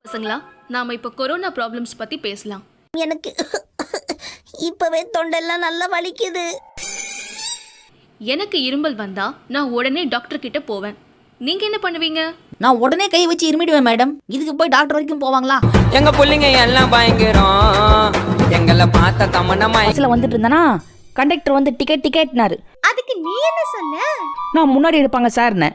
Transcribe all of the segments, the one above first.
பசங்களா, நாம இப்ப கொரோனா ப்ராப்ளம்ஸ் பத்தி பேசலாம். எனக்கு இப்பவே தொண்டெல்லாம் நல்லா வலிக்குது. எனக்கு இருமல் வந்தா நான் உடனே டாக்டர் கிட்ட போவேன். நீங்க என்ன பண்ணுவீங்க? நான் உடனே கை வச்சு இருமிடுவேன் மேடம். இதுக்கு போய் டாக்டர் வரைக்கும் போவாங்களா? எங்க பிள்ளைங்க எல்லாம் பயங்கரம். எங்களை பார்த்த தமனமா பஸ்ல வந்துட்டு இருந்தனா கண்டக்டர் வந்து டிக்கெட்னாரு. அதுக்கு நீ என்ன சொன்ன? நான் முன்னாடி எடுப்பாங்க சார்னே.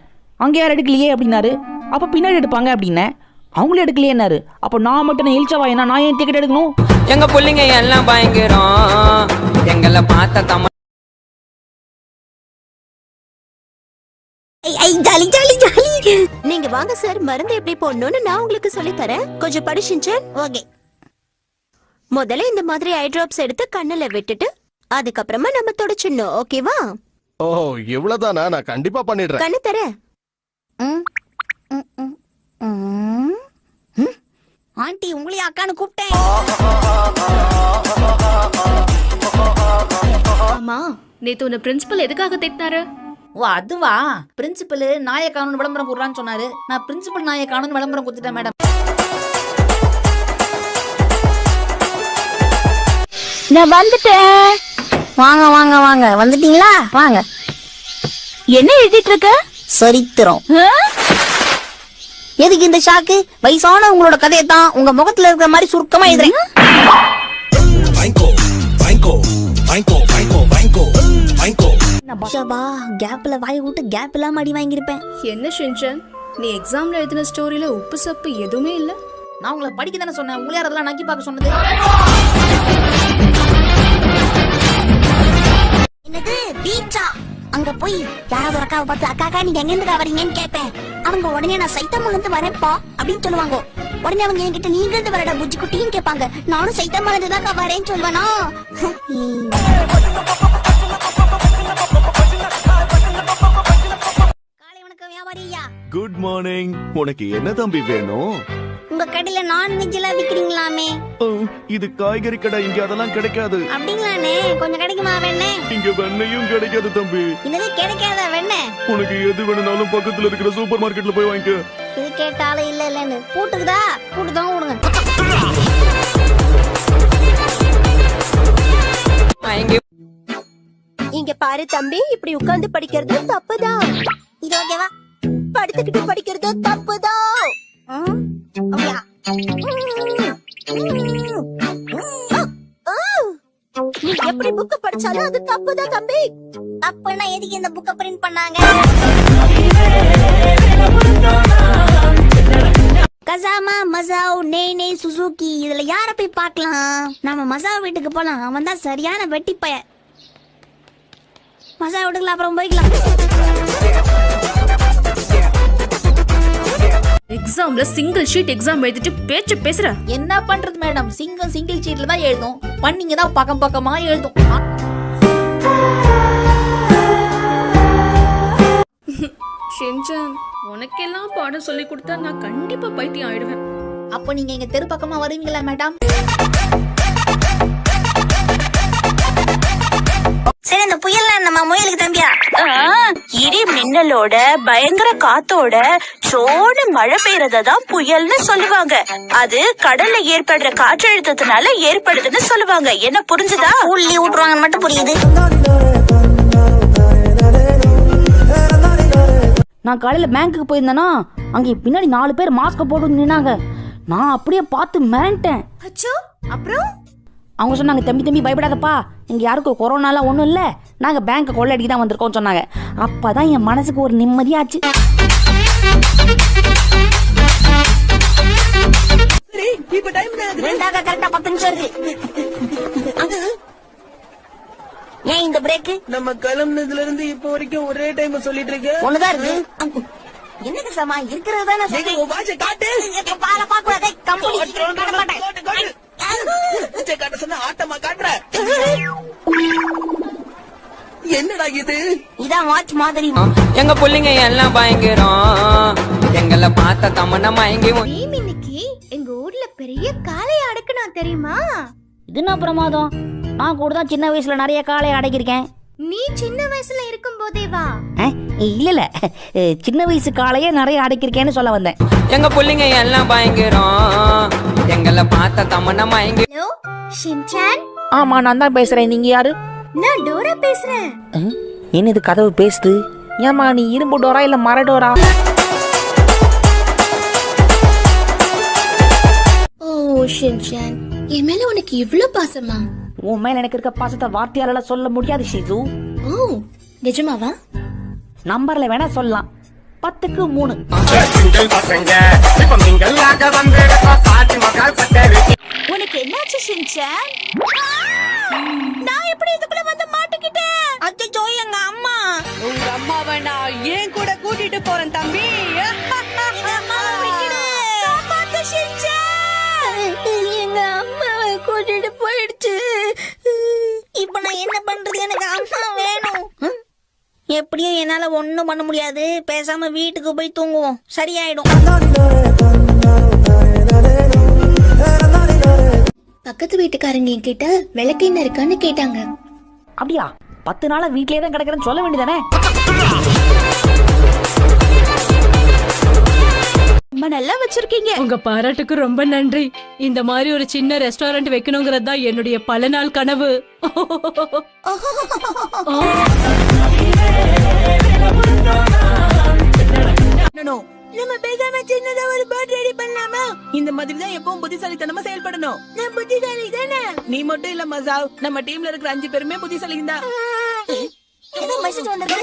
அங்கே யாரும் எடுக்கலையே அப்படின்னாரு. அப்ப பின்னாடி எடுப்பாங்க அப்படின்னேன். அவங்களும் எடுக்கலையேன்னாரு. அப்போ நான் மட்டும் இழிச்சவாயனா நான் ஏன் டிக்கெட் எடுக்கணும்? எங்க பிள்ளைங்க எல்லாம் பயங்கரம். எங்களை பார்த்த தம ஜாலி ஜாலி ஜாலி. நீங்க வாங்க சார், மருந்து எப்படி போடணும்னு நான் உங்களுக்கு சொல்லி தரேன். கொஞ்சம் படிச்சுங்க. ஓகே. முதல்ல இந்த மாதிரி ஐ டிராப்ஸ் எடுத்து கண்ணுல விட்டுட்டு அதுக்கப்புறமா நம்ம தொடச்சிடணும். ஓகேவா? ஓ, இவ்வளவுதானா? நான் கண்டிப்பா பண்ணிடுறேன். கண்ணு தர. ஆண்டி உங்களையும் அக்கான்னு கூப்பிட்டேன். ஆமா, நேத்து உன்னை பிரின்சிபல் எதுக்காக திட்டினாரு? ஓ அதுவா? பிரின்சிபல் நாயை காணும்னு விளம்பரம் கொடுறான்னு சொன்னாரு. நான் பிரின்சிபல் நாயை காணும்னு விளம்பரம் கொடுத்துட்டேன் மேடம். நான் வந்துட்டேன். வாங்க வாங்க வாங்க. வந்துட்டீங்களா? வாங்க. என்ன எழுதிட்டு இருக்க? சரித்திரம். எதுக்கு இந்த ஷாக்கு? வயசான உங்களோட கதையை தான் உங்க முகத்துல இருக்கிற மாதிரி சுருக்கமா எழுதுறேன். கேப்ல வாய் விட்டு கேப் இல்லாம அடி வாங்கியிருப்பேன். என்ன ஷின்சான், நீ எக்ஸாம்ல எழுதின ஸ்டோரியில உப்பு சப்பு எதுவுமே இல்ல? நான் உங்களை படிக்க தானே சொன்னேன். உங்களை யாரெல்லாம் நக்கி பார்க்க சொன்னது? என்னது பீச்சா? அங்க போய் யாராவது ஒரு அக்காவை பார்த்து அக்கா நீங்க எங்க இருந்து வரீங்கன்னு கேட்பேன். அவங்க உடனே நான் சைத்தம்ல இருந்து வரேன்ப்பா அப்படின்னு சொல்லுவாங்க. உடனே அவங்க என்கிட்ட நீங்க இருந்து வரடா புஜ்ஜி குட்டின்னு கேட்பாங்க. நானும் சைத்தம்ல இருந்து தான் வரேன்னு சொல்லுவேனா? காலை வணக்கம் வியாபாரியா. Good morning. உனக்கு என்ன தம்பி வேணும்? உங்க கடையில நான்வெஜ் எல்லாம் விக்கிறீங்களாமே? இது காய்கறி கடை, இங்க அதெல்லாம் கிடைக்காது. அப்படிங்களானே? கொஞ்சம் கிடைக்குமா வெண்ணே? இங்க வெண்ணையும் கிடைக்காது தம்பி. என்னது கிடைக்காத வெண்ணே? உனக்கு எது வேணும்னாலும் பக்கத்துல இருக்கிற சூப்பர் மார்க்கெட்ல போய் வாங்கிக்க. இது கேட்டாலும் இல்ல இல்லன்னு பூட்டுக்குதா? பூட்டுதான் விடுங்க. இங்க பாரு தம்பி, இப்படி உட்கார்ந்து படிக்கிறது தப்புதான். இது ஓகேவா? படுத்துக்கிட்டு படிக்கிறது தப்புதான். அப்படியா? நீ எப்படி புக் படிச்சாலும் அது தப்புதான் தம்பி. தப்புன்னா எதுக்கு இந்த புக்க பிரிண்ட் பண்ணாங்க? கசாமா மசாவ் நே சுசுகி, இதுல யார போய் பார்க்கலாம்? நாம மசாவ் வீட்டுக்கு போலாம். அவன் தான் சரியான வெட்டி பைய. மசாவ் வீட்டுக்குள்ள அப்புறம் போய்க்கலாம். எக்ஸாம்ல சிங்கிள் ஷீட் எக்ஸாம் எழுதிட்டு பேச்சு பேசுற. என்ன பண்றது மேடம்? சிங்கிள் ஷீட்ல தான் எழுதும். பண்ணிங்க தான் பக்கம் பக்கமா எழுதும். ஷின்சான், உனக்கெல்லாம் பாடம் சொல்லி கொடுத்தா நான் கண்டிப்பா பைத்தியம் ஆயிடுவேன். அப்ப நீங்க எங்க தெரு பக்கமா வருவீங்களா மேடம்? சரி, இந்த புயல்ல நம்ம முயலுக்கு தம்பியா? இடி மின்னலோட பயங்கர காத்தோட சோடு மழை பெய்யறதான் புயல்னு சொல்லுவாங்க. அது கடல்ல ஏற்படுற காற்றழுத்தத்தினால ஏற்படுதுன்னு சொல்லுவாங்க. என்ன புரிஞ்சுதா? உள்ளி விட்டுருவாங்கன்னு மட்டும் புரியுது. நான் காலையில பேங்க்குக்கு போயிருந்தேன்னா அங்கே பின்னாடி 4 பேர் மாஸ்க் போட்டு நின்னாங்க. நான் அப்படியே பார்த்து மிரண்டேன். அச்சோ, அப்புறம் அவங்க சொன்னாங்க, தம்பி பயப்படாதப்பா, இங்க யாருக்கும் கொரோனாலாம் ஒன்றும் இல்லை, நாங்க பேங்க் கொள்ளையடிக்க தான் வந்திருக்கோம் சொன்னாங்க. அப்பதான் என் மனசுக்கு ஒரு நிம்மதியாச்சு. கரெக்டா 10 நிமிஷம் இருக்கு. ஏன் இந்த பிரேக்? நம்ம கிளம்புனதுல இருந்து இப்போ வரைக்கும் ஒரே டைம் சொல்லிட்டு இருக்க. ஒண்ணுதான் இருக்கு. என்னங்க சாமா இருக்கிறது தானே பால பாக்கூடாது. கம்பெனி காட்ட சொன்ன ஆட்டமா காட்டுற. என்னடா இது? இதான் வாட்ச் மாதிரி. எங்க பிள்ளைங்க எல்லாம் பயங்கரம். எங்களை பார்த்த தமனமா எங்க இன்னைக்கு எங்க ஊர்ல பெரிய காளைய அடக்குனா தெரியுமா? இது என்ன பிரமாதம்? நான் கூட தான் சின்ன வயசுல நிறைய காளையை அடக்கியிருக்கேன். நீ சின்ன வயசுல இருக்கும் போதே வா? இல்ல சின்ன வயசு காளையே நிறைய அடக்கியிருக்கேன்னு சொல்ல வந்தேன். எங்க பிள்ளைங்க எல்லாம் பயங்கரம். எங்களை பார்த்த தமன்னா மயங்கி ஹலோ ஷின்சான், ஆமா நான் தான் பேசுறேன். நீங்க யாரு? நான் டோரா பேசுறேன். என்னது கதவு பேசுது? ஏமா நீ இரும்பு டோரா இல்ல மர டோரா? ஓ ஷின்சான், என் மேல உனக்கு இவ்ளோ பாசமா? உன் மேல எனக்கு இருக்க பாசத்தை வார்த்தையால சொல்ல முடியாது ஷிசு. ஓ நிஜமாவா? நம்பர்ல வேணா சொல்லலாம். 10க்கு 3. உனக்கு என்னாச்சு ஷின்சான்? நான் எப்படி இதுக்குள்ள வந்து மாட்டிக்கிட்டேன்? அச்சோ எங்க அம்மா. உங்க அம்மாவை நான் ஏன் கூட கூட்டிட்டு போறேன் தம்பி. எங்க அம்மாவை கூட்டிட்டு போயிடுச்சு. இப்ப நான் என்ன பண்றது? எனக்கு அம்மா வேணும். எப்படியும் என்னால ஒண்ணும் பண்ண முடியாது. பேசாம வீட்டுக்கு போய் தூங்குவோம், சரியாயிடும். பக்கத்து வீட்டுக்காரங்க என்கிட்ட விளக்கு என்ன இருக்கான்னு கேட்டாங்க. அப்படியா? 10 நாளா வீட்லயே தான் கிடக்குறேன்னு சொல்ல வேண்டியதானே? ரொம்ப நல்லா வச்சிருக்கீங்க. உங்க பாராட்டுக்கு ரொம்ப நன்றி. இந்த மாதிரி ஒரு சின்ன ரெஸ்டாரண்ட் வைக்கணுங்கிறது தான் என்னுடைய பல நாள் கனவு. நம்ம பேசாம சின்னதா ஒரு பர்த் ரெடி பண்ணலாமா? இந்த மாதிரி தான் எப்பவும் புத்திசாலித்தனமா செயல்படணும். நான் புத்திசாலி தானே? நீ மட்டும் இல்ல மசாவ், நம்ம டீம்ல இருக்கிற 5 பேருமே புத்திசாலிங்க தான். ஏதோ மெசேஜ் வந்திருக்கு.